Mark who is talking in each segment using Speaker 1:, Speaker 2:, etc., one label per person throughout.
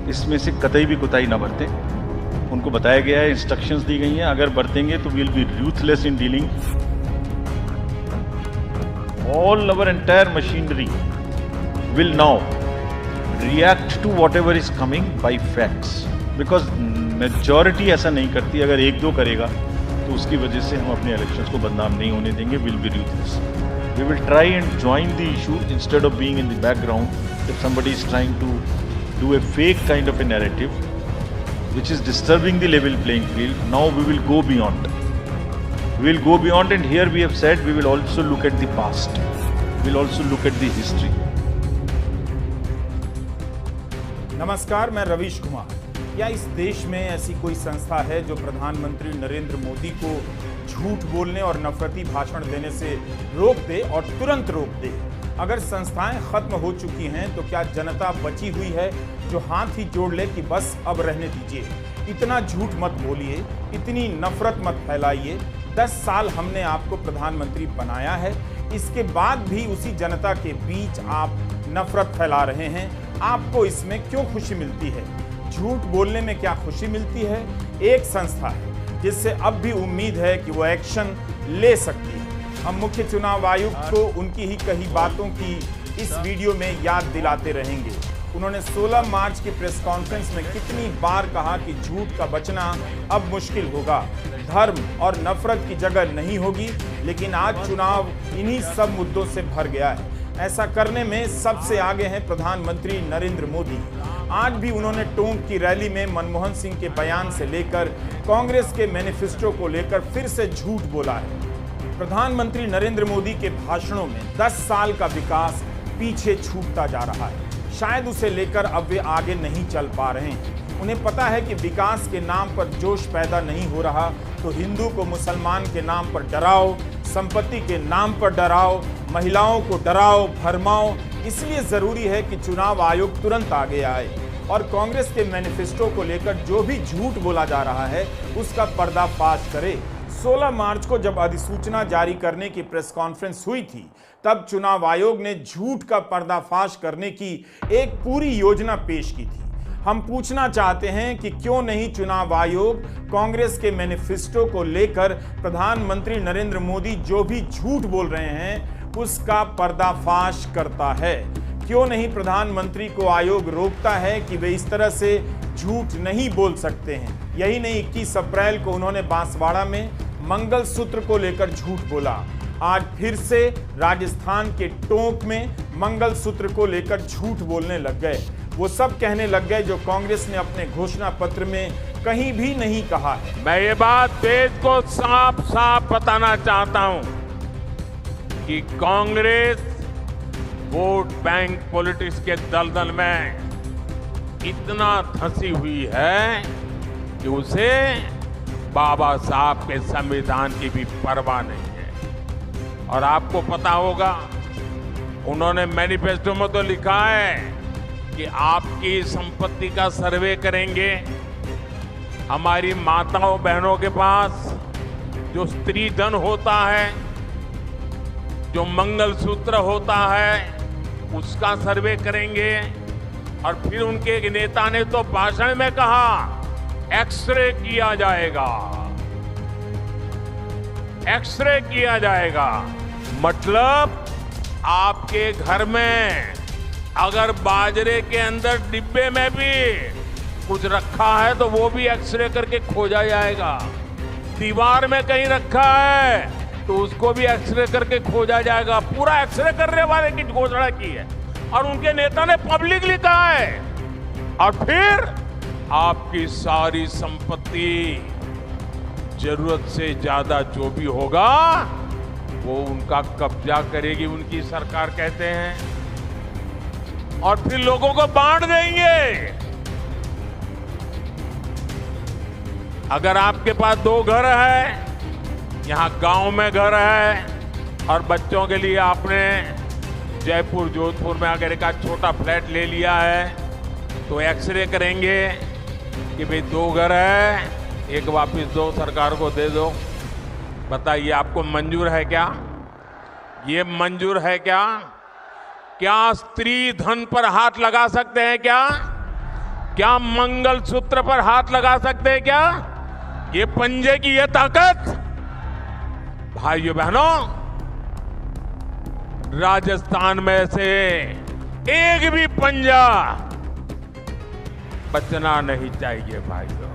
Speaker 1: इसमें से कतई भी कोताही ना बरतें। उनको बताया गया है, इंस्ट्रक्शंस दी गई हैं, अगर बरतेंगे तो will be ruthless in dealing. All our entire machinery will now react to whatever is coming by facts, because majority ऐसा नहीं करती। अगर एक दो करेगा तो उसकी वजह से हम अपने इलेक्शंस को बदनाम नहीं होने देंगे। Will be ruthless. We will try and join the issue instead of being in the background. If somebody is trying to do a fake kind of a narrative, which is disturbing the level playing field, now we will go beyond. We will go beyond, and here we have said we will also look at the past. We will also look at the history.
Speaker 2: नमस्कार, मैं रवीश कुमार। क्या इस देश में ऐसी कोई संस्था है जो प्रधानमंत्री नरेंद्र मोदी को झूठ बोलने और नफरती भाषण देने से रोक दे और तुरंत रोक दे? अगर संस्थाएं खत्म हो चुकी हैं तो क्या जनता बची हुई है जो हाथ ही जोड़ ले कि बस अब रहने दीजिए, इतना झूठ मत बोलिए, इतनी नफरत मत फैलाइए। 10 साल हमने आपको प्रधानमंत्री बनाया है, इसके बाद भी उसी जनता के बीच आप नफरत फैला रहे हैं। आपको इसमें क्यों खुशी मिलती है? झूठ बोलने में क्या खुशी मिलती है? एक संस्था है जिससे अब भी उम्मीद है कि वो एक्शन ले सकती है। हम मुख्य चुनाव आयुक्त को उनकी ही कही बातों की इस वीडियो में याद दिलाते रहेंगे। उन्होंने 16 मार्च की प्रेस कॉन्फ्रेंस में कितनी बार कहा कि झूठ का बचना अब मुश्किल होगा, धर्म और नफरत की जगह नहीं होगी। लेकिन आज चुनाव इन्हीं सब मुद्दों से भर गया है। ऐसा करने में सबसे आगे हैं प्रधानमंत्री नरेंद्र मोदी। आज भी उन्होंने टोंक की रैली में मनमोहन सिंह के बयान से लेकर कांग्रेस के मैनिफेस्टो को लेकर फिर से झूठ बोला है। प्रधानमंत्री नरेंद्र मोदी के भाषणों में 10 साल का विकास पीछे छूटता जा रहा है। शायद उसे लेकर अब वे आगे नहीं चल पा रहे हैं। उन्हें पता है कि विकास के नाम पर जोश पैदा नहीं हो रहा तो हिंदू को मुसलमान के नाम पर डराओ, संपत्ति के नाम पर डराओ, महिलाओं को डराओ भरमाओ। इसलिए जरूरी है कि चुनाव आयोग तुरंत आगे आए और कांग्रेस के मैनिफेस्टो को लेकर जो भी झूठ बोला जा रहा है उसका पर्दाफाश करे। 16 मार्च को जब अधिसूचना जारी करने की प्रेस कॉन्फ्रेंस हुई थी तब चुनाव आयोग ने झूठ का पर्दाफाश करने की एक पूरी योजना पेश की थी। हम पूछना चाहते हैं कि क्यों नहीं चुनाव आयोग कांग्रेस के मैनिफेस्टो को लेकर प्रधानमंत्री नरेंद्र मोदी जो भी झूठ बोल रहे हैं उसका पर्दाफाश करता है? क्यों नहीं प्रधानमंत्री को आयोग रोकता है कि वे इस तरह से झूठ नहीं बोल सकते हैं? यही नहीं, 21 अप्रैल को उन्होंने बांसवाड़ा में मंगलसूत्र को लेकर झूठ बोला। आज फिर से राजस्थान के टोंक में मंगलसूत्र को लेकर झूठ बोलने लग गए। वो सब कहने लग गए जो कांग्रेस ने अपने घोषणा पत्र में कहीं भी नहीं कहा है।
Speaker 3: मैं ये बात देश को साफ साफ बताना चाहता हूं कि कांग्रेस वोट बैंक पॉलिटिक्स के दलदल में इतना धंसी हुई है कि उसे बाबा साहब के संविधान की भी परवाह नहीं है। और आपको पता होगा, उन्होंने मैनिफेस्टो में तो लिखा है कि आपकी संपत्ति का सर्वे करेंगे। हमारी माताओं बहनों के पास जो स्त्री धन होता है, जो मंगलसूत्र होता है, उसका सर्वे करेंगे। और फिर उनके एक नेता ने तो भाषण में कहा एक्सरे किया जाएगा, एक्सरे किया जाएगा। मतलब आपके घर में अगर बाजरे के अंदर डिब्बे में भी कुछ रखा है तो वो भी एक्सरे करके खोजा जाएगा। दीवार में कहीं रखा है तो उसको भी एक्सरे करके खोजा जाएगा। पूरा एक्सरे करने वाले की घोषणा की है और उनके नेता ने पब्लिकली कहा है। और फिर आपकी सारी संपत्ति, जरूरत से ज्यादा जो भी होगा वो उनका कब्जा करेगी उनकी सरकार, कहते हैं, और फिर लोगों को बांट देंगे। अगर आपके पास 2 घर है, यहाँ गांव में घर है, और बच्चों के लिए आपने जयपुर जोधपुर में अगर एक छोटा फ्लैट ले लिया है तो एक्सरे करेंगे कि भाई 2 घर है, एक वापस दो, सरकार को दे दो। बताइए आपको मंजूर है क्या? ये मंजूर है क्या? क्या स्त्री धन पर हाथ लगा सकते हैं क्या? क्या मंगलसूत्र पर हाथ लगा सकते हैं क्या? ये पंजे की ये ताकत, भाइयों बहनों, राजस्थान में से एक भी पंजा बचना नहीं चाहिए भाइयों।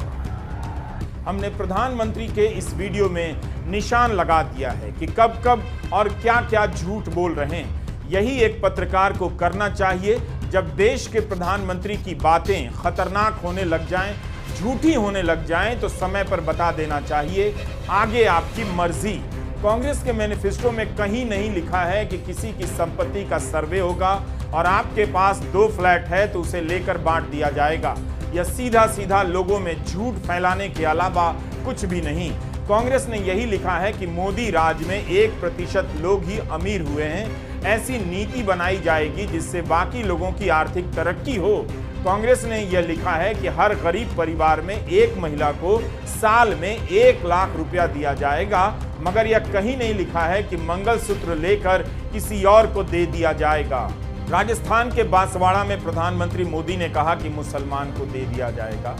Speaker 2: हमने प्रधानमंत्री के इस वीडियो में निशान लगा दिया है कि कब कब और क्या क्या झूठ बोल रहे हैं। यही एक पत्रकार को करना चाहिए। जब देश के प्रधानमंत्री की बातें खतरनाक होने लग जाएं, झूठी होने लग जाएं, तो समय पर बता देना चाहिए, आगे आपकी मर्जी। कांग्रेस के मैनिफेस्टो में कहीं नहीं लिखा है कि किसी की संपत्ति का सर्वे होगा और आपके पास 2 फ्लैट है तो उसे लेकर बांट दिया जाएगा। यह सीधा सीधा लोगों में झूठ फैलाने के अलावा कुछ भी नहीं। कांग्रेस ने यही लिखा है कि मोदी राज में 1% लोग ही अमीर हुए हैं। ऐसी नीति बनाई जाएगी जिससे बाकी लोगों की आर्थिक तरक्की हो। कांग्रेस ने यह लिखा है कि हर गरीब परिवार में एक महिला को साल में 1 लाख रुपया दिया जाएगा, मगर यह कहीं नहीं लिखा है कि मंगलसूत्र लेकर किसी और को दे दिया जाएगा। राजस्थान के बांसवाड़ा में प्रधानमंत्री मोदी ने कहा कि मुसलमान को दे दिया जाएगा।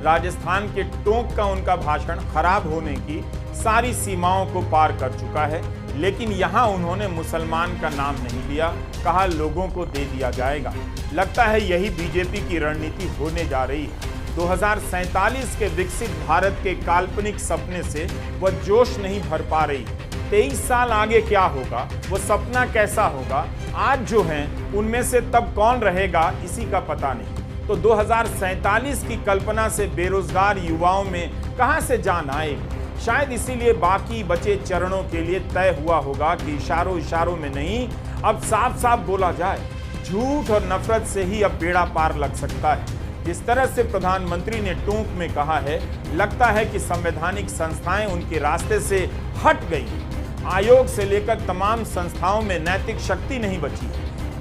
Speaker 2: राजस्थान के टोंक का उनका भाषण खराब होने की सारी सीमाओं को पार कर चुका है, लेकिन यहां उन्होंने मुसलमान का नाम नहीं लिया, कहा लोगों को दे दिया जाएगा। लगता है यही बीजेपी की रणनीति होने जा रही है। 2047 के विकसित भारत के काल्पनिक सपने से वह जोश नहीं भर पा रही। 23 साल आगे क्या होगा, वो सपना कैसा होगा, आज जो हैं उनमें से तब कौन रहेगा, इसी का पता नहीं। तो 2047 की कल्पना से बेरोजगार युवाओं में कहां से जान आएगी। शायद इसीलिए बाकी बचे चरणों के लिए तय हुआ होगा कि इशारों इशारों में नहीं, अब साफ साफ बोला जाए। झूठ और नफरत से ही अब बेड़ा पार लग सकता है। जिस तरह से प्रधानमंत्री ने टोंक में कहा है, लगता है कि संवैधानिक संस्थाएं उनके रास्ते से हट गई। आयोग से लेकर तमाम संस्थाओं में नैतिक शक्ति नहीं बची।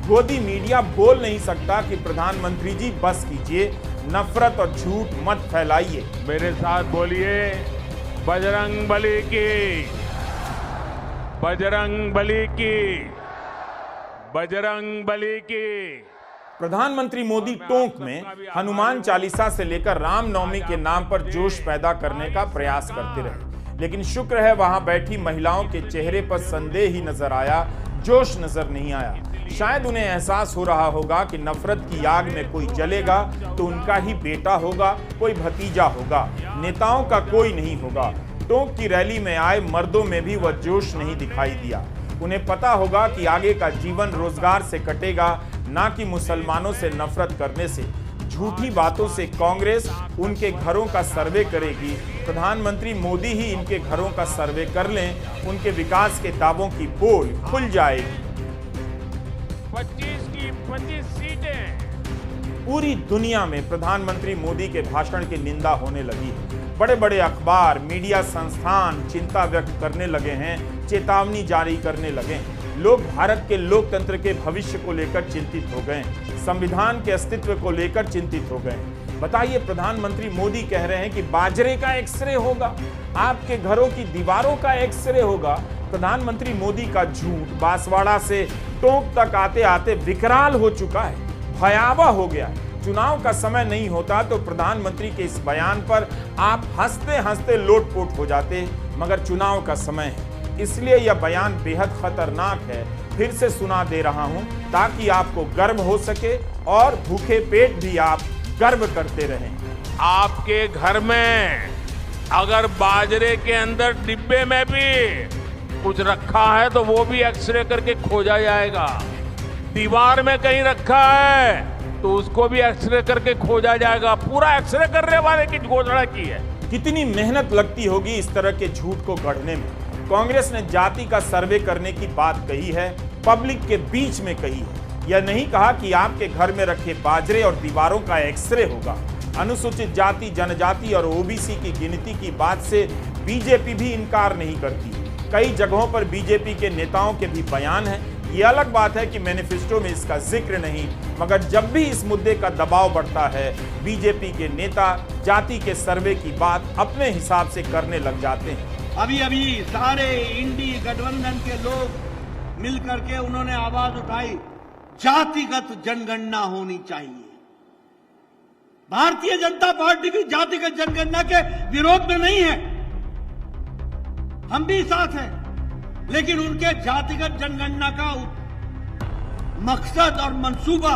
Speaker 2: गोदी मीडिया बोल नहीं सकता कि प्रधानमंत्री जी बस कीजिए, नफरत और झूठ मत फैलाइए।
Speaker 3: मेरे साथ बोलिए, बजरंग बली की, बजरंग बली की, बजरंग बली की।
Speaker 2: प्रधानमंत्री मोदी टोंक में हनुमान चालीसा से लेकर रामनवमी के नाम पर जोश पैदा करने का प्रयास करते रहे, लेकिन शुक्र है वहां बैठी महिलाओं के चेहरे पर संदेह ही नजर आया, जोश नजर नहीं आया। शायद उन्हें एहसास हो रहा होगा कि नफरत की आग में कोई जलेगा तो उनका ही बेटा होगा, कोई भतीजा होगा, नेताओं का कोई नहीं होगा। टोंक की रैली में आए मर्दों में भी वह जोश नहीं दिखाई दिया। उन्हें पता होगा कि आगे का जीवन रोजगार से कटेगा, ना कि मुसलमानों से नफरत करने से। झूठी बातों से कांग्रेस उनके घरों का सर्वे करेगी। प्रधानमंत्री मोदी ही इनके घरों का सर्वे कर लें, उनके विकास के दावों की पोल खुल जाएगी।
Speaker 3: 25 की 25 सीटें।
Speaker 2: पूरी दुनिया में प्रधानमंत्री मोदी के भाषण की निंदा होने लगी है। बड़े बड़े अखबार, मीडिया संस्थान चिंता व्यक्त करने लगे हैं, चेतावनी जारी करने लगे हैं। लोग भारत के लोकतंत्र के भविष्य को लेकर चिंतित हो गए, संविधान के अस्तित्व को लेकर चिंतित हो गए। बताइए, प्रधानमंत्री मोदी कह रहे हैं कि बाजरे का एक्सरे होगा, आपके घरों की दीवारों का एक्सरे होगा। प्रधानमंत्री मोदी का झूठ बांसवाड़ा से टोंक तक आते आते विकराल हो चुका है, भयावह हो गया है। चुनाव का समय नहीं होता तो प्रधानमंत्री के इस बयान पर आप हंसते हंसते लोटपोट हो जाते, मगर चुनाव का समय है, इसलिए यह बयान बेहद खतरनाक है। फिर से सुना दे रहा हूं ताकि आपको गर्व हो सके और भूखे पेट भी आप गर्व करते रहें।
Speaker 3: आपके घर में अगर बाजरे के अंदर डिब्बे में भी कुछ रखा है तो वो भी एक्सरे करके खोजा जाएगा। दीवार में कहीं रखा है तो उसको भी एक्सरे करके खोजा जाएगा। पूरा एक्सरे करने वाले की घोषणा की है।
Speaker 2: कितनी मेहनत लगती होगी इस तरह के झूठ को गढ़ने में। कांग्रेस ने जाति का सर्वे करने की बात कही है, पब्लिक के बीच में कही है। यह नहीं कहा कि आपके घर में रखे बाजरे और दीवारों का एक्सरे होगा। अनुसूचित जाति, जनजाति और ओबीसी की गिनती की बात से बीजेपी भी इनकार नहीं करती। कई जगहों पर बीजेपी के नेताओं के भी बयान हैं। ये अलग बात है कि मैनिफेस्टो में इसका जिक्र नहीं, मगर जब भी इस मुद्दे का दबाव बढ़ता है, बीजेपी के नेता जाति के सर्वे की बात अपने हिसाब से करने लग जाते हैं।
Speaker 4: अभी अभी सारे इंडी गठबंधन के लोग मिलकर के उन्होंने आवाज उठाई, जातिगत जनगणना होनी चाहिए। भारतीय जनता पार्टी की जातिगत जनगणना के विरोध में नहीं है, हम भी साथ हैं, लेकिन उनके जातिगत जनगणना का मकसद और मंसूबा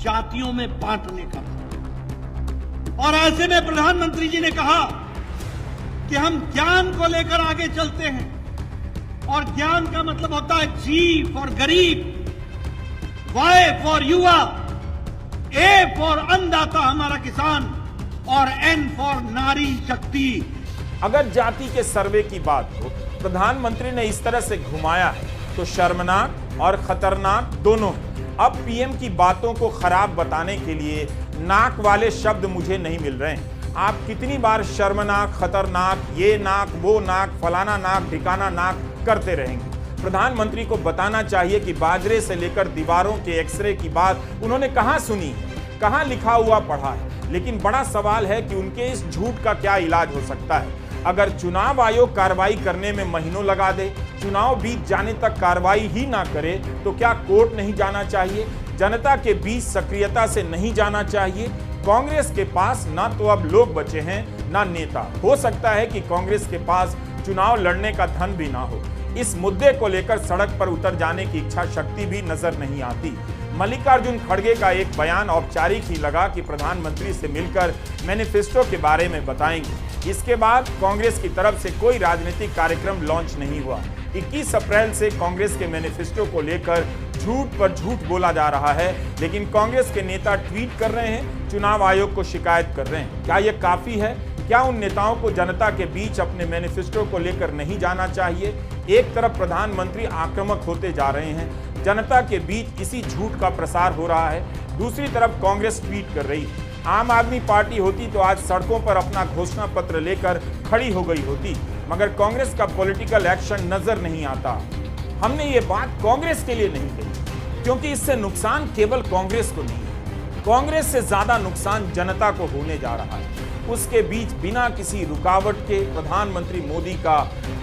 Speaker 4: जातियों में बांटने का था। और ऐसे में प्रधानमंत्री जी ने कहा कि हम ज्ञान को लेकर आगे चलते हैं, और ज्ञान का मतलब होता है जी फॉर गरीब, वाई फॉर युवा, ए फॉर अन्नदाता हमारा किसान, और एन फॉर नारी शक्ति।
Speaker 2: अगर जाति के सर्वे की बात हो, प्रधानमंत्री ने इस तरह से घुमाया है तो शर्मनाक और खतरनाक दोनों है। अब पीएम की बातों को खराब बताने के लिए नाक वाले शब्द मुझे नहीं मिल रहे हैं। आप कितनी बार शर्मनाक, खतरनाक, ये नाक, वो नाक, फलाना नाक, ठिकाना नाक करते रहेंगे। प्रधानमंत्री को बताना चाहिए कि बाजरे से लेकर दीवारों के एक्सरे की बात उन्होंने कहां सुनी है, कहां लिखा हुआ पढ़ा है। लेकिन बड़ा सवाल है कि उनके इस झूठ का क्या इलाज हो सकता है। अगर चुनाव आयोग कार्रवाई करने में महीनों लगा दे, चुनाव बीत जाने तक कार्रवाई ही ना करे, तो क्या कोर्ट नहीं जाना चाहिए? जनता के बीच सक्रियता से नहीं जाना चाहिए? कांग्रेस के पास ना तो अब लोग बचे हैं ना नेता। हो सकता है कि कांग्रेस के पास चुनाव लड़ने का धन भी ना हो। इस मुद्दे को लेकर सड़क पर उतर जाने की इच्छा शक्ति भी नजर नहीं आती। मल्लिकार्जुन खड़गे का एक बयान औपचारिक ही लगा कि प्रधानमंत्री से मिलकर मैनिफेस्टो के बारे में बताएंगे। इसके बाद कांग्रेस की तरफ से कोई राजनीतिक कार्यक्रम लॉन्च नहीं हुआ। 21 अप्रैल से कांग्रेस के मैनिफेस्टो को लेकर झूठ पर झूठ बोला जा रहा है, लेकिन कांग्रेस के नेता ट्वीट कर रहे हैं, चुनाव आयोग को शिकायत कर रहे हैं। क्या यह काफी है? क्या उन नेताओं को जनता के बीच अपने मैनिफेस्टो को लेकर नहीं जाना चाहिए? एक तरफ प्रधानमंत्री आक्रामक होते जा रहे हैं, जनता के बीच इसी झूठ का प्रसार हो रहा है, दूसरी तरफ कांग्रेस ट्वीट कर रही है। आम आदमी पार्टी होती तो आज सड़कों पर अपना घोषणा पत्र लेकर खड़ी हो गई होती, मगर कांग्रेस का पॉलिटिकल एक्शन नजर नहीं आता। हमने ये बात कांग्रेस के लिए नहीं कही, क्योंकि इससे नुकसान केवल कांग्रेस को नहीं है, कांग्रेस से ज्यादा नुकसान जनता को होने जा रहा है। उसके बीच बिना किसी रुकावट के प्रधानमंत्री मोदी का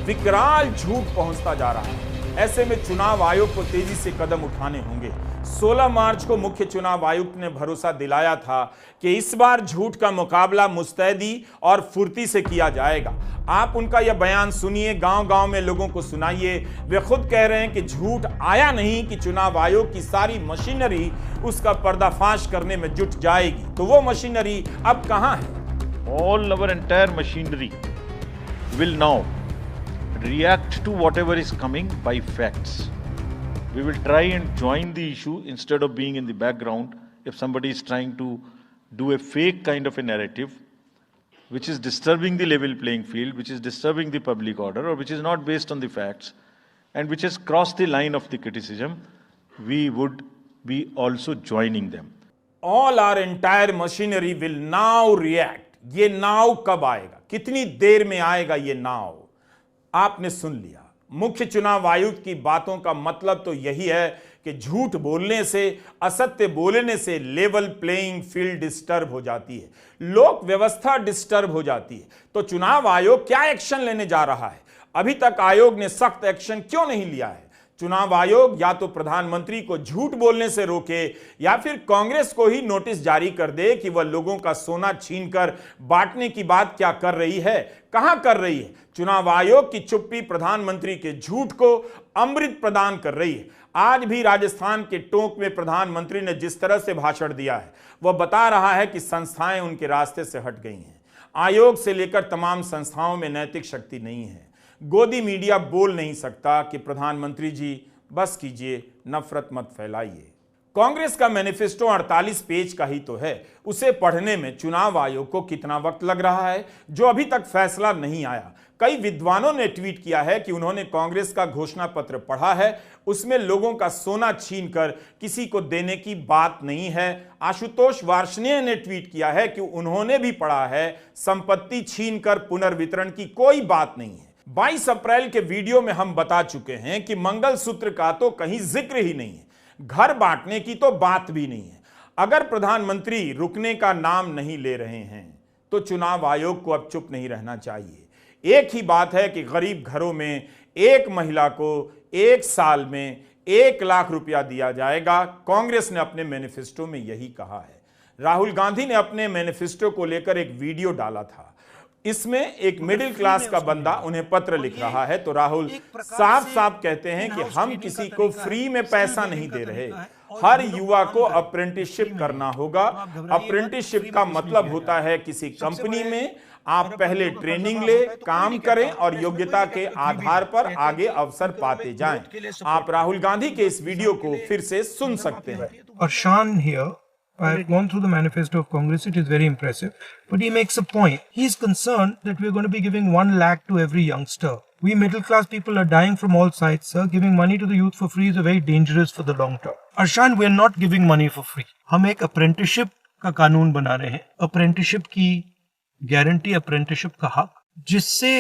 Speaker 2: विकराल झूठ पहुंचता जा रहा है। ऐसे में चुनाव आयोग को तेजी से कदम उठाने होंगे। 16 मार्च को मुख्य चुनाव आयुक्त ने भरोसा दिलाया था कि इस बार झूठ का मुकाबला मुस्तैदी और फुर्ती से किया जाएगा। आप उनका यह बयान सुनिए, गांव-गांव में लोगों को सुनाइए। वे खुद कह रहे हैं कि झूठ आया नहीं कि चुनाव आयोग की सारी मशीनरी उसका पर्दाफाश करने में जुट जाएगी। तो वो मशीनरी अब कहां है?
Speaker 1: All our entire machinery will now react to whatever is coming by facts. We will try and join the issue instead of being in the background. If somebody is trying to do a fake kind of a narrative, which is disturbing the level playing field, which is disturbing the public order, or which is not based on the facts, and which has crossed the line of the criticism, we would be also joining them.
Speaker 2: All our entire machinery will now react. ये नाव कब आएगा? कितनी देर में आएगा ये नाव? आपने सुन लिया। मुख्य चुनाव आयुक्त की बातों का मतलब तो यही है कि झूठ बोलने से, असत्य बोलने से लेवल प्लेइंग फील्ड डिस्टर्ब हो जाती है, लोक व्यवस्था डिस्टर्ब हो जाती है। तो चुनाव आयोग क्या एक्शन लेने जा रहा है? अभी तक आयोग ने सख्त एक्शन क्यों नहीं लिया है? चुनाव आयोग या तो प्रधानमंत्री को झूठ बोलने से रोके या फिर कांग्रेस को ही नोटिस जारी कर दे कि वह लोगों का सोना छीनकर बांटने की बात क्या कर रही है, कहां कर रही है। चुनाव आयोग की चुप्पी प्रधानमंत्री के झूठ को अमृत प्रदान कर रही है। आज भी राजस्थान के टोंक में प्रधानमंत्री ने जिस तरह से भाषण दिया है, वह बता रहा है कि संस्थाएं उनके रास्ते से हट गई हैं। आयोग से लेकर तमाम संस्थाओं में नैतिक शक्ति नहीं है। गोदी मीडिया बोल नहीं सकता कि प्रधानमंत्री जी बस कीजिए, नफरत मत फैलाइए। कांग्रेस का मैनिफेस्टो 48 पेज का ही तो है। उसे पढ़ने में चुनाव आयोग को कितना वक्त लग रहा है, जो अभी तक फैसला नहीं आया। कई विद्वानों ने ट्वीट किया है कि उन्होंने कांग्रेस का घोषणा पत्र पढ़ा है, उसमें लोगों का सोना छीनकर किसी को देने की बात नहीं है। आशुतोष वार्ष्णेय ने ट्वीट किया है कि उन्होंने भी पढ़ा है, संपत्ति छीनकर पुनर्वितरण की कोई बात नहीं है। 22 अप्रैल के वीडियो में हम बता चुके हैं कि मंगलसूत्र का तो कहीं जिक्र ही नहीं है, घर बांटने की तो बात भी नहीं है। अगर प्रधानमंत्री रुकने का नाम नहीं ले रहे हैं तो चुनाव आयोग को अब चुप नहीं रहना चाहिए। एक ही बात है कि गरीब घरों में एक महिला को 1 साल में 1 लाख रुपया दिया जाएगा। कांग्रेस ने अपने मैनिफेस्टो में यही कहा है। राहुल गांधी ने अपने मैनिफेस्टो को लेकर एक वीडियो डाला था। इसमें एक मिडिल क्लास का बंदा उन्हें पत्र लिख रहा है, तो राहुल साफ साफ कहते हैं कि हम किसी को फ्री में पैसा नहीं दे रहे, हर युवा को अप्रेंटिसशिप करना होगा। अप्रेंटिसशिप का मतलब होता है किसी कंपनी में आप पहले ट्रेनिंग ले, काम करें और योग्यता के आधार पर आगे अवसर पाते जाएं। आप राहुल गांधी के इस वीडियो को फिर से सुन सकते हैं।
Speaker 5: Arshan here, I've gone through the manifesto of Congress. It is very impressive, but he makes a point. He is concerned that we're going to be giving 1 lakh to every youngster. We middle class people are dying from all sides, sir. Giving money to the youth for free is very dangerous for the long term. Arshan, we're not giving money for free. हम एक apprenticeship का कानून बना रहे हैं, apprenticeship की guarantee, apprenticeship का हक, जिससे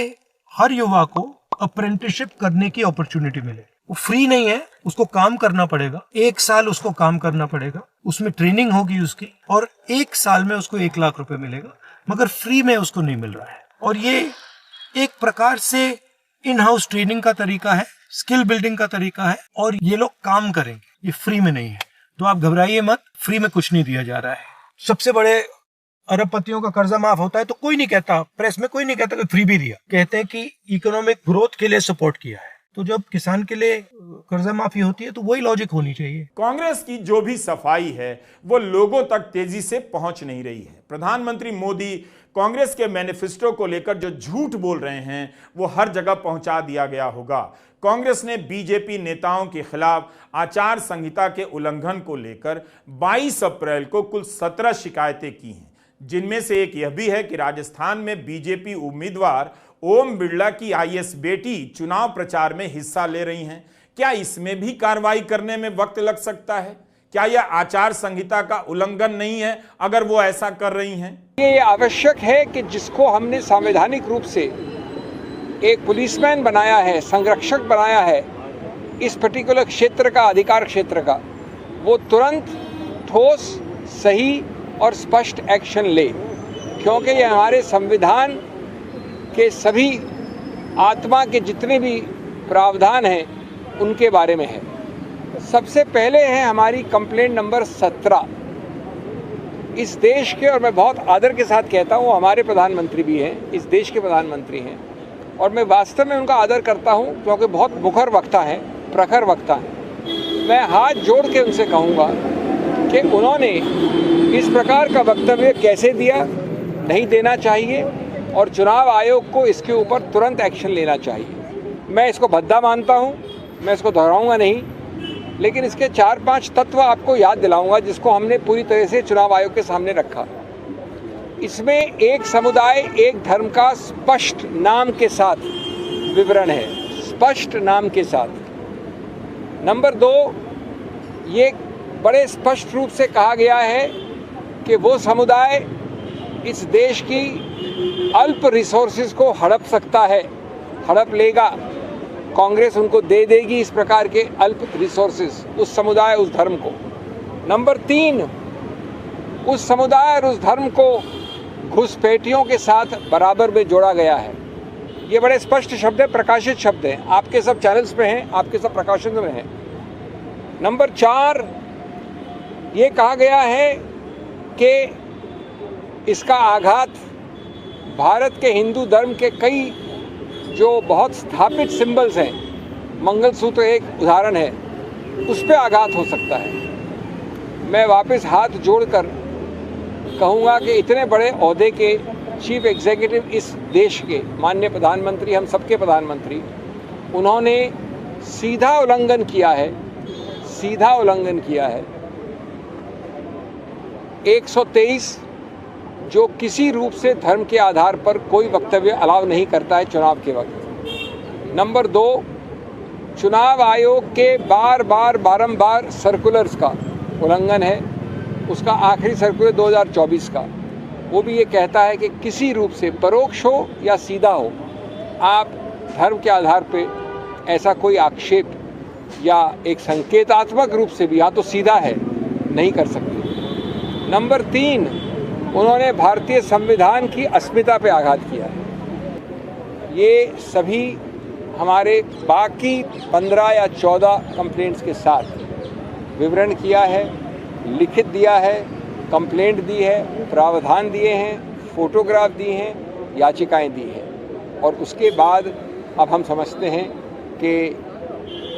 Speaker 5: हर युवा को apprenticeship करने की अपॉर्चुनिटी मिले। वो फ्री नहीं है, उसको काम करना पड़ेगा, 1 साल उसको काम करना पड़ेगा, उसमें ट्रेनिंग होगी उसकी, और 1 साल में उसको 1 लाख रुपए मिलेगा, मगर फ्री में उसको नहीं मिल रहा है। और ये एक प्रकार से इन हाउस ट्रेनिंग का तरीका है, स्किल बिल्डिंग का तरीका है, और ये लोग काम करेंगे, ये फ्री में नहीं है। तो आप घबराइए मत, फ्री में कुछ नहीं दिया जा रहा है। सबसे बड़े अरबपतियों का कर्जा माफ होता है तो कोई नहीं कहता, प्रेस में कोई नहीं कहता कि फ्री भी दिया, कहते हैं कि इकोनॉमिक ग्रोथ के लिए सपोर्ट किया है। तो जब किसान के लिए कर्जा माफी होती है तो वही लॉजिक होनी चाहिए।
Speaker 2: कांग्रेस की जो भी सफाई है वो लोगों तक तेजी से पहुंच नहीं रही है। प्रधानमंत्री मोदी कांग्रेस के मैनिफेस्टो को लेकर जो झूठ बोल रहे हैं वो हर जगह पहुंचा दिया गया होगा। कांग्रेस ने बीजेपी नेताओं के खिलाफ आचार संहिता के उल्लंघन को लेकर 22 अप्रैल को कुल 17 शिकायतें की हैं, जिनमें से एक यह भी है कि राजस्थान में बीजेपी उम्मीदवार ओम बिरला की आईएएस बेटी चुनाव प्रचार में हिस्सा ले रही हैं। क्या इसमें भी कार्रवाई करने में वक्त लग सकता है? क्या यह आचार संहिता का उल्लंघन नहीं है अगर वो ऐसा कर रही हैं?
Speaker 6: ये आवश्यक है कि जिसको हमने संवैधानिक रूप से एक पुलिसमैन बनाया है, संरक्षक बनाया है इस पर्टिकुलर क्षेत्र का, अधिकार क्षेत्र का, वो तुरंत ठोस, सही और स्पष्ट एक्शन ले, क्योंकि ये हमारे संविधान के सभी आत्मा के जितने भी प्रावधान हैं उनके बारे में है। सबसे पहले है हमारी कंप्लेंट नंबर 17। इस देश के, और मैं बहुत आदर के साथ कहता हूँ, हमारे प्रधानमंत्री भी हैं, इस देश के प्रधानमंत्री हैं, और मैं वास्तव में उनका आदर करता हूँ क्योंकि बहुत मुखर वक्ता है, प्रखर वक्ता है। मैं हाथ जोड़ के उनसे कहूँगा कि उन्होंने इस प्रकार का वक्तव्य कैसे दिया, नहीं देना चाहिए, और चुनाव आयोग को इसके ऊपर तुरंत एक्शन लेना चाहिए। मैं इसको भद्दा मानता हूँ, मैं इसको दोहराऊंगा नहीं, लेकिन इसके 4-5 तत्व आपको याद दिलाऊंगा जिसको हमने पूरी तरह से चुनाव आयोग के सामने रखा। इसमें एक समुदाय एक धर्म का स्पष्ट नाम के साथ विवरण है, स्पष्ट नाम के साथ। नंबर 2, ये बड़े स्पष्ट रूप से कहा गया है कि वो समुदाय इस देश की अल्प रिसोर्सेज को हड़प सकता है, हड़प लेगा, कांग्रेस उनको दे देगी इस प्रकार के अल्प रिसोर्सेज, उस समुदाय, उस धर्म को। नंबर 3, उस समुदाय और उस धर्म को घुसपैठियों के साथ बराबर में जोड़ा गया है। ये बड़े स्पष्ट शब्द है, प्रकाशित शब्द हैं, आपके सब चैनल्स पे हैं, आपके सब प्रकाशन में हैं। नंबर 4, ये कहा गया है कि इसका आघात भारत के हिंदू धर्म के कई जो बहुत स्थापित सिंबल्स हैं, मंगलसूत्र एक उदाहरण है, उस पर आघात हो सकता है। मैं वापस हाथ जोड़कर कहूँगा कि इतने बड़े ओहदे के चीफ एग्जीक्यूटिव इस देश के माननीय प्रधानमंत्री, हम सबके प्रधानमंत्री, उन्होंने सीधा उल्लंघन किया है, सीधा उल्लंघन किया है 123, जो किसी रूप से धर्म के आधार पर कोई वक्तव्य अलाउ नहीं करता है चुनाव के वक्त। नंबर 2, चुनाव आयोग के बारंबार सर्कुलर्स का उल्लंघन है। उसका आखिरी सर्कुलर 2024 का, वो भी ये कहता है कि किसी रूप से परोक्ष हो या सीधा हो, आप धर्म के आधार पे ऐसा कोई आक्षेप या एक संकेतात्मक रूप से भी, या तो सीधा है, नहीं कर सकते। नंबर 3, उन्होंने भारतीय संविधान की अस्मिता पे आघात किया है। ये सभी हमारे बाकी 15 या 14 कंप्लेंट्स के साथ विवरण किया है, लिखित दिया है, कंप्लेंट दी है, प्रावधान दिए हैं, फोटोग्राफ दिए हैं, याचिकाएं दी हैं और उसके बाद अब हम समझते हैं कि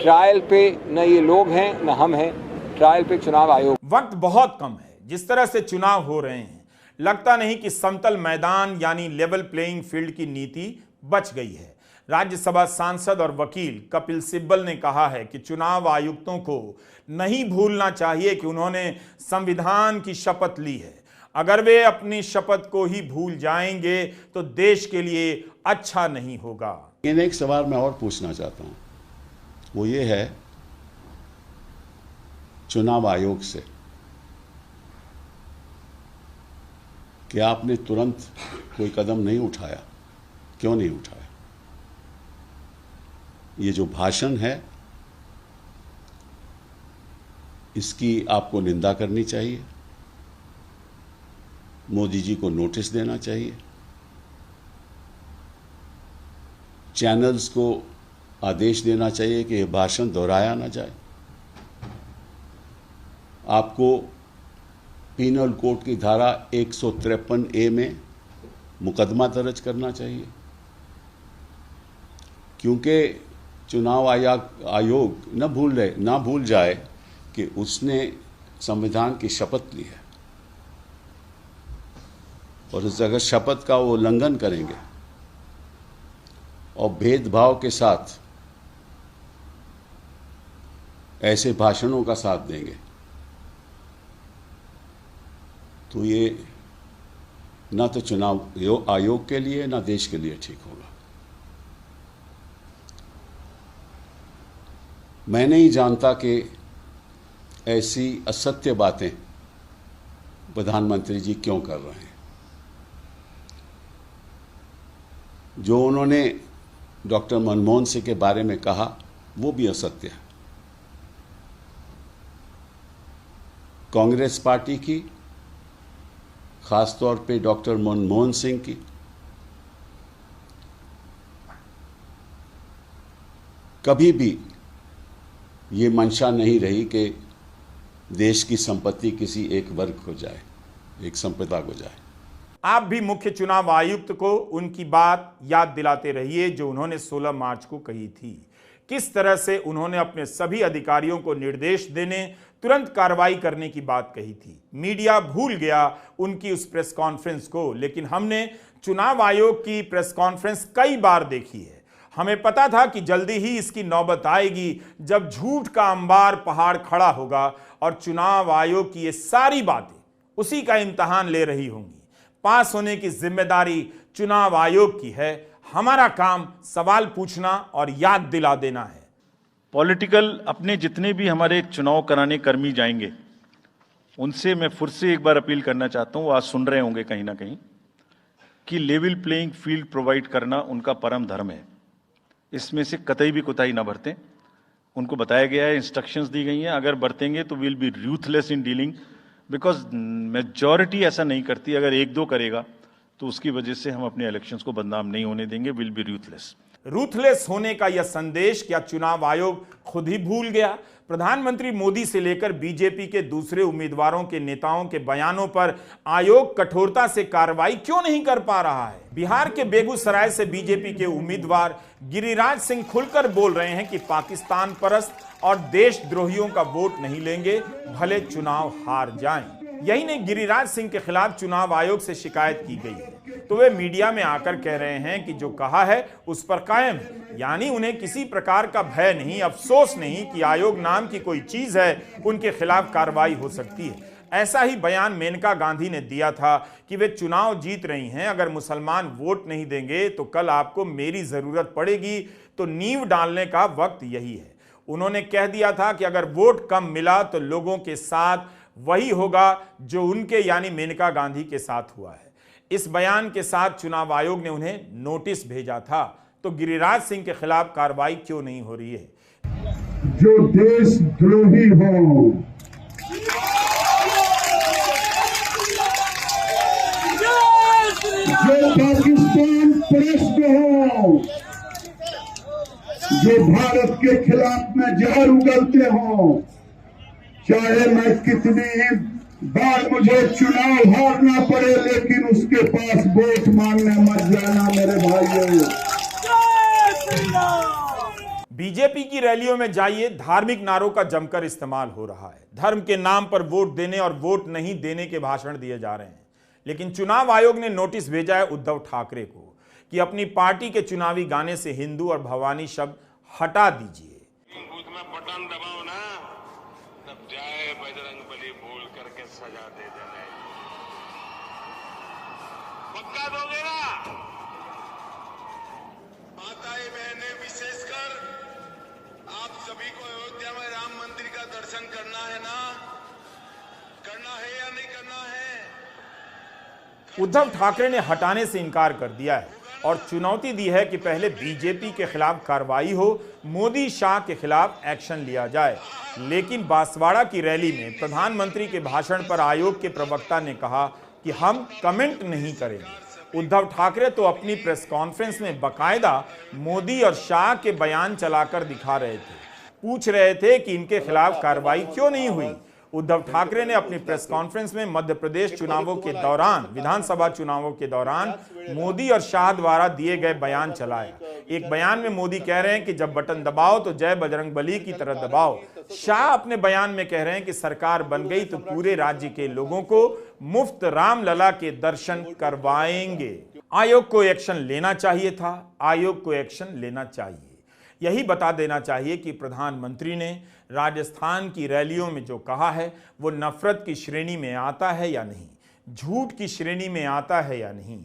Speaker 6: ट्रायल पे न ये लोग हैं न हम हैं, ट्रायल पे चुनाव आयोग।
Speaker 2: वक्त बहुत कम है। जिस तरह से चुनाव हो रहे हैं, लगता नहीं कि समतल मैदान यानी लेवल प्लेइंग फील्ड की नीति बच गई है। राज्यसभा सांसद और वकील कपिल सिब्बल ने कहा है कि चुनाव आयुक्तों को नहीं भूलना चाहिए कि उन्होंने संविधान की शपथ ली है। अगर वे अपनी शपथ को ही भूल जाएंगे तो देश के लिए अच्छा नहीं होगा।
Speaker 7: एक सवाल मैं और पूछना चाहता हूं, वो ये है चुनाव आयोग से कि आपने तुरंत कोई कदम नहीं उठाया, क्यों नहीं उठाया? ये जो भाषण है इसकी आपको निंदा करनी चाहिए, मोदी जी को नोटिस देना चाहिए, चैनल्स को आदेश देना चाहिए कि यह भाषण दोहराया ना जाए। आपको पीनल कोड की धारा 153A में मुकदमा दर्ज करना चाहिए, क्योंकि चुनाव आयोग न भूल जाए कि उसने संविधान की शपथ ली है और इस अगर शपथ का वो उल्लंघन करेंगे और भेदभाव के साथ ऐसे भाषणों का साथ देंगे तो ये ना तो चुनाव आयोग के लिए ना देश के लिए ठीक होगा। मैं नहीं जानता कि ऐसी असत्य बातें प्रधानमंत्री जी क्यों कर रहे हैं। जो उन्होंने डॉक्टर मनमोहन सिंह के बारे में कहा वो भी असत्य है। कांग्रेस पार्टी की, खासतौर पे डॉक्टर मनमोहन सिंह की कभी भी ये मंशा नहीं रही कि देश की संपत्ति किसी एक वर्ग को जाए, एक संप्रदाय को जाए।
Speaker 2: आप भी मुख्य चुनाव आयुक्त को उनकी बात याद दिलाते रहिए जो उन्होंने 16 मार्च को कही थी। किस तरह से उन्होंने अपने सभी अधिकारियों को निर्देश देने, तुरंत कार्रवाई करने की बात कही थी। मीडिया भूल गया उनकी उस प्रेस कॉन्फ्रेंस को, लेकिन हमने चुनाव आयोग की प्रेस कॉन्फ्रेंस कई बार देखी है। हमें पता था कि जल्दी ही इसकी नौबत आएगी जब झूठ का अंबार पहाड़ खड़ा होगा और चुनाव आयोग की ये सारी बातें उसी का इम्तिहान ले रही होंगी। पास होने की जिम्मेदारी चुनाव आयोग की है। हमारा काम सवाल पूछना और याद दिला देना है।
Speaker 1: पॉलिटिकल अपने जितने भी हमारे चुनाव कराने कर्मी जाएंगे उनसे मैं फिर से एक बार अपील करना चाहता हूं, आज सुन रहे होंगे कहीं ना कहीं, कि लेवल प्लेइंग फील्ड प्रोवाइड करना उनका परम धर्म है। इसमें से कतई भी कोताही ना बरतें। उनको बताया गया है, इंस्ट्रक्शंस दी गई हैं, अगर बरतेंगे तो will be ruthless in dealing, because majority ऐसा नहीं करती। अगर एक दो करेगा तो उसकी वजह से हम अपने इलेक्शंस को बदनाम नहीं होने देंगे। Will be ruthless.
Speaker 2: रूथलेस होने का यह संदेश क्या चुनाव आयोग खुद ही भूल गया? प्रधानमंत्री मोदी से लेकर बीजेपी के दूसरे उम्मीदवारों के नेताओं के बयानों पर आयोग कठोरता से कार्रवाई क्यों नहीं कर पा रहा है? बिहार के बेगूसराय से बीजेपी के उम्मीदवार गिरिराज सिंह खुलकर बोल रहे हैं कि पाकिस्तान परस्त और देशद्रोहियों का वोट नहीं लेंगे, भले चुनाव हार जाएं। यही नहीं, गिरिराज सिंह के खिलाफ चुनाव आयोग से शिकायत की गई है तो वे मीडिया में आकर कह रहे हैं कि जो कहा है उस पर कायम है। यानी उन्हें किसी प्रकार का भय नहीं, अफसोस नहीं कि आयोग नाम की कोई चीज है, उनके खिलाफ कार्रवाई हो सकती है। ऐसा ही बयान मेनका गांधी ने दिया था कि वे चुनाव जीत रही हैं, अगर मुसलमान वोट नहीं देंगे तो कल आपको मेरी जरूरत पड़ेगी, तो नींव डालने का वक्त यही है। उन्होंने कह दिया था कि अगर वोट कम मिला तो लोगों के साथ वही होगा जो उनके यानी मेनका गांधी के साथ हुआ है। इस बयान के साथ चुनाव आयोग ने उन्हें नोटिस भेजा था, तो गिरिराज सिंह के खिलाफ कार्रवाई क्यों नहीं हो रही है?
Speaker 8: जो देशद्रोही हो, जो पाकिस्तान परस्त हो, जो भारत के खिलाफ में जहर उगलते हो, चाहे मैं कितनी बात मुझे चुनाव हारना पड़े, लेकिन उसके पास वोट मांगने मत जाना मेरे भाइयों।
Speaker 2: बीजेपी की रैलियों में जाइए, धार्मिक नारों का जमकर इस्तेमाल हो रहा है। धर्म के नाम पर वोट देने और वोट नहीं देने के भाषण दिए जा रहे हैं। लेकिन चुनाव आयोग ने नोटिस भेजा है उद्धव ठाकरे को कि अपनी पार्टी के चुनावी गाने से हिंदू और भवानी शब्द हटा दीजिए।
Speaker 3: बूथ में बटन दबाओ ना, तब जय बजरंगबली बोल करके सजा दे देना। पक्का दोगे ना?
Speaker 9: माताएं बहनें, विशेषकर आप सभी को अयोध्या में राम मंदिर का दर्शन करना है ना? करना है या नहीं करना है?
Speaker 2: उद्धव ठाकरे ने हटाने से इनकार कर दिया है और चुनौती दी है कि पहले बीजेपी के खिलाफ कार्रवाई हो, मोदी शाह के खिलाफ एक्शन लिया जाए। लेकिन बांसवाड़ा की रैली में प्रधानमंत्री के भाषण पर आयोग के प्रवक्ता ने कहा कि हम कमेंट नहीं करेंगे। उद्धव ठाकरे तो अपनी प्रेस कॉन्फ्रेंस में बकायदा मोदी और शाह के बयान चलाकर दिखा रहे थे, पूछ रहे थे कि इनके खिलाफ कार्रवाई क्यों नहीं हुई। उद्धव ठाकरे ने अपनी प्रेस कॉन्फ्रेंस में मध्य प्रदेश चुनावों के दौरान, विधानसभा चुनावों के दौरान मोदी और शाह द्वारा दिए गए बयान चलाया। एक बयान में मोदी कह रहे हैं कि जब बटन दबाओ तो जय बजरंगबली की तरह दबाओ। शाह अपने बयान में कह रहे हैं कि सरकार बन गई तो पूरे राज्य के लोगों को मुफ्त रामलला के दर्शन करवाएंगे। आयोग को एक्शन लेना चाहिए था, आयोग को एक्शन लेना चाहिए। यही बता देना चाहिए कि प्रधानमंत्री ने राजस्थान की रैलियों में जो कहा है वो नफरत की श्रेणी में आता है या नहीं, झूठ की श्रेणी में आता है या नहीं।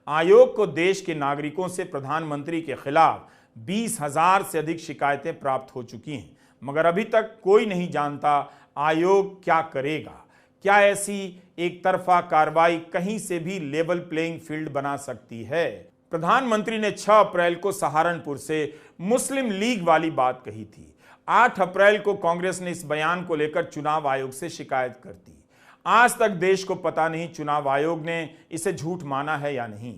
Speaker 2: आयोग को देश के नागरिकों से प्रधानमंत्री के खिलाफ 20,000 से अधिक शिकायतें प्राप्त हो चुकी हैं, मगर अभी तक कोई नहीं जानता आयोग क्या करेगा। क्या ऐसी एक तरफा कार्रवाई कहीं से भी लेवल प्लेइंग फील्ड बना सकती है? प्रधानमंत्री ने 6 अप्रैल को सहारनपुर से मुस्लिम लीग वाली बात कही थी। 8 अप्रैल को कांग्रेस ने इस बयान को लेकर चुनाव आयोग से शिकायत कर दी। आज तक देश को पता नहीं चुनाव आयोग ने इसे झूठ माना है या नहीं।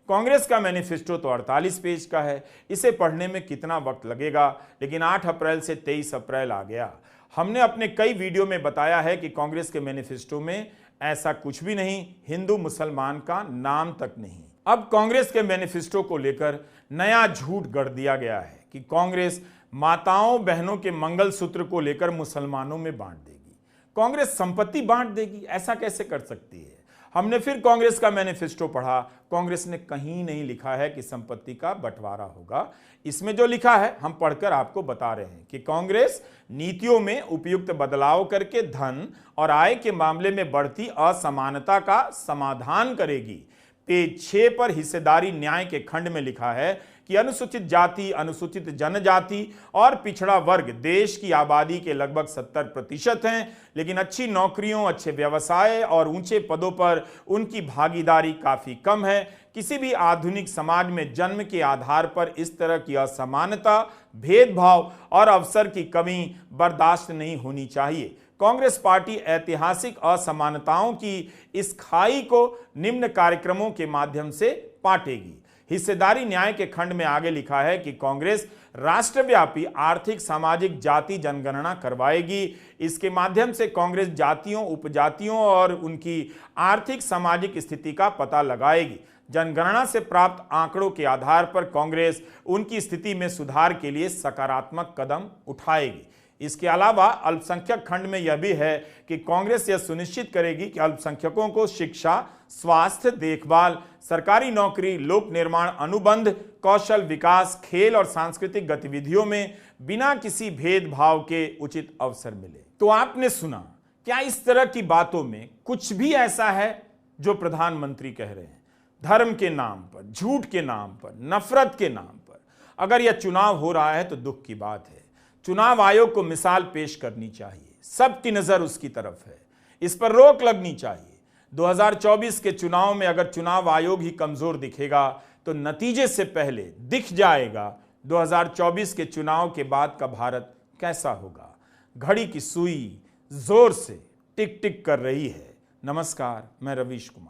Speaker 2: कांग्रेस का मैनिफेस्टो तो 48 पेज का है, इसे पढ़ने में कितना वक्त लगेगा। लेकिन 8 अप्रैल से 23 अप्रैल आ गया। हमने अपने कई वीडियो में बताया है कि कांग्रेस के मैनिफेस्टो में ऐसा कुछ भी नहीं, हिंदू मुसलमान का नाम तक नहीं। अब कांग्रेस के मैनिफेस्टो को लेकर नया झूठ गढ़ दिया गया है कि कांग्रेस माताओं बहनों के मंगलसूत्र को लेकर मुसलमानों में बांट देगी, कांग्रेस संपत्ति बांट देगी। ऐसा कैसे कर सकती है? हमने फिर कांग्रेस का मैनिफेस्टो पढ़ा, कांग्रेस ने कहीं नहीं लिखा है कि संपत्ति का बंटवारा होगा। इसमें जो लिखा है हम पढ़कर आपको बता रहे हैं कि कांग्रेस नीतियों में उपयुक्त बदलाव करके धन और आय के मामले में बढ़ती असमानता का समाधान करेगी। पेज 6 पर हिस्सेदारी न्याय के खंड में लिखा है कि अनुसूचित जाति, अनुसूचित जनजाति और पिछड़ा वर्ग देश की आबादी के लगभग 70% हैं, लेकिन अच्छी नौकरियों, अच्छे व्यवसाय और ऊंचे पदों पर उनकी भागीदारी काफी कम है। किसी भी आधुनिक समाज में जन्म के आधार पर इस तरह की असमानता, भेदभाव और अवसर की कमी बर्दाश्त नहीं होनी चाहिए। कांग्रेस पार्टी ऐतिहासिक असमानताओं की इस खाई को निम्न कार्यक्रमों के माध्यम से पाटेगी। हिस्सेदारी न्याय के खंड में आगे लिखा है कि कांग्रेस राष्ट्रव्यापी आर्थिक सामाजिक जाति जनगणना करवाएगी। इसके माध्यम से कांग्रेस जातियों, उपजातियों और उनकी आर्थिक सामाजिक स्थिति का पता लगाएगी। जनगणना से प्राप्त आंकड़ों के आधार पर कांग्रेस उनकी स्थिति में सुधार के लिए सकारात्मक कदम उठाएगी। इसके अलावा अल्पसंख्यक खंड में यह भी है कि कांग्रेस यह सुनिश्चित करेगी कि अल्पसंख्यकों को शिक्षा, स्वास्थ्य देखभाल, सरकारी नौकरी, लोक निर्माण अनुबंध, कौशल विकास, खेल और सांस्कृतिक गतिविधियों में बिना किसी भेदभाव के उचित अवसर मिले। तो आपने सुना, क्या इस तरह की बातों में कुछ भी ऐसा है जो प्रधानमंत्री कह रहे हैं? धर्म के नाम पर, झूठ के नाम पर, नफरत के नाम पर अगर यह चुनाव हो रहा है तो दुख की बात है। चुनाव आयोग को मिसाल पेश करनी चाहिए, सबकी नजर उसकी तरफ है, इस पर रोक लगनी चाहिए। 2024 के चुनाव में अगर चुनाव आयोग ही कमजोर दिखेगा तो नतीजे से पहले दिख जाएगा 2024 के चुनाव के बाद का भारत कैसा होगा। घड़ी की सुई जोर से टिक टिक कर रही है। नमस्कार, मैं रवीश कुमार।